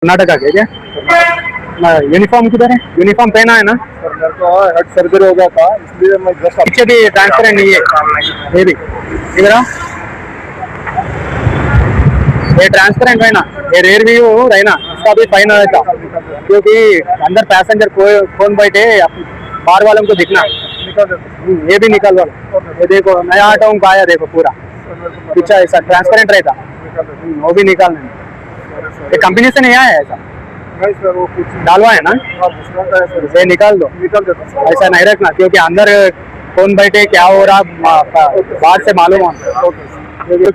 कर्नाटका के क्या यूनिफॉर्म किधर है? यूनिफॉर्म पहना है ना? मेरे को हेड सर्जरी हो गया था इसलिए मैं जस्ट पीछे भी ट्रांसपेरेंट नहीं है ये भी इधर ये ट्रांसपेरेंट है ना, ये रेयर व्यू है ना, इसका भी फाइन रहता क्योंकि अंदर पैसेंजर कौन बैठे बाहर वालों को दिखना। निकाल देता ये भी निकाल वाला, ये देखो नया आटा का आया, देखो पूरा पीछे ऐसा ट्रांसपेरेंट रहता, वो भी निकालना। ये कंपनी से नहीं आया ऐसा, नहीं सर वो कुछ डालवा है ना, दूसरा का है सर ये निकाल दो, निकाल देता ऐसा नहीं रखना क्योंकि अंदर कौन बैठे क्या हो रहा बाहर से मालूम हो,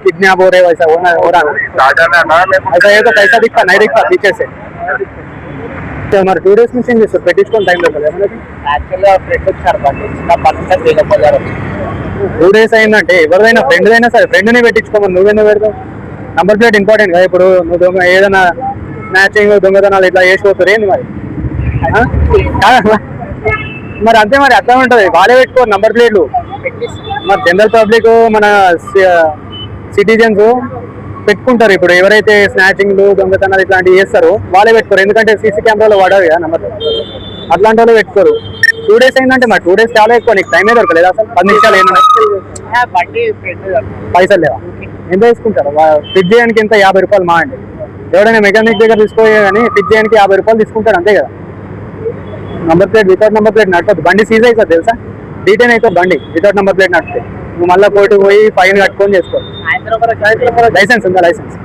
किडनैप हो रहे वैसा हो रहा ना ऐसा। ये तो कैसा दिखता नहीं दिखता पीछे से। हमारे 2 days में चेंज చేస్తారు, పెట్టించుకొని టైం పడుతుంది మనకి. యాక్చువల్గా ఫ్రెండ్ వచ్చారు బండి చిన్న పర్సెంట్ దిగపోయారు. 2 days అయిందంటే ఎవరిదైనా ఫ్రెండ్ అయినా సరే ఫ్రెండ్ని పెట్టించుకోమని నువ్వెందుకు పెడతావు? నంబర్ ప్లేట్ ఇంపార్టెంట్ కదా. ఇప్పుడు నువ్వు దొంగ ఏదైనా స్నాచింగ్ దొంగతనాలు ఇట్లా వేసిపోతారు ఏంది మరి? మరి అంతే మరి అట్లా ఉంటుంది, వాళ్ళే పెట్టుకోరు నంబర్ ప్లేట్లు. మరి జనరల్ పబ్లిక్ మన సిటిజన్స్ పెట్టుకుంటారు. ఇప్పుడు ఎవరైతే స్నాచింగ్లు దొంగతనాలు ఇట్లాంటివి చేస్తారో వాళ్ళే పెట్టుకోరు, ఎందుకంటే సీసీ కెమెరాలో వాడారు కదా నెంబర్. అట్లాంటి వాళ్ళు పెట్టుకోరు. 2 days అయిందంటే మరి 2 days చాలా ఎక్కువ, నీకు టైమే దొరకలేదు అసలు. 10 నిమిషాలు ఏమన్నా బండి ఫ్రెండ్ పైసలు లేవా? ఎంత తీసుకుంటారు? ఫిట్ చేయడానికి ఎంత? 50 రూపాయలు మా అండి. ఎవడైనా మెకానిక్ దగ్గర తీసుకోయే కానీ ఫిట్ చేయడానికి 50 రూపాయలు తీసుకుంటాడు అంతే కదా. Number plate without number plate నడపదు, బండి సీజ్ అవుతుంది తెలుసా. డీటెయిన్ అయితే బండి వితౌట్ నంబర్ ప్లేట్ నడిపితే నువ్వు మళ్ళీ కోర్టుకు పోయి ఫైన్ కట్టుకొని చేసుకో. లైసెన్స్ ఉందా? లైసెన్స్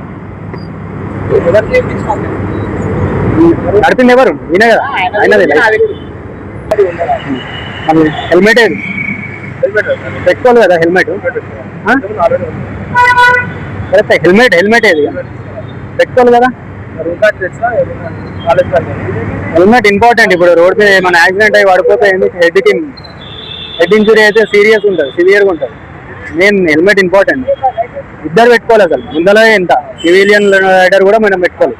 నడిపింది ఎవరు? ఈయన కదా, అయినది. హెల్మెట్ పెట్టుకోవాలి కదా, హెల్మెట్ కరెక్ట్. హెల్మెట్ ఏది పెట్టుకోవాలి కదా. Helmet important. ఇప్పుడు రోడ్ మీద ఏమైనా యాక్సిడెంట్ అయ్యి పడిపోతే హెడ్ ఇంజురీ అయితే సీరియస్ ఉంటుంది, సివియర్గా ఉంటుంది. Main helmet important. ఇద్దరు పెట్టుకోవాలి అసలు. ముందర ఎంత సివిలియన్ రైడర్ కూడా మనం పెట్టుకోవాలి.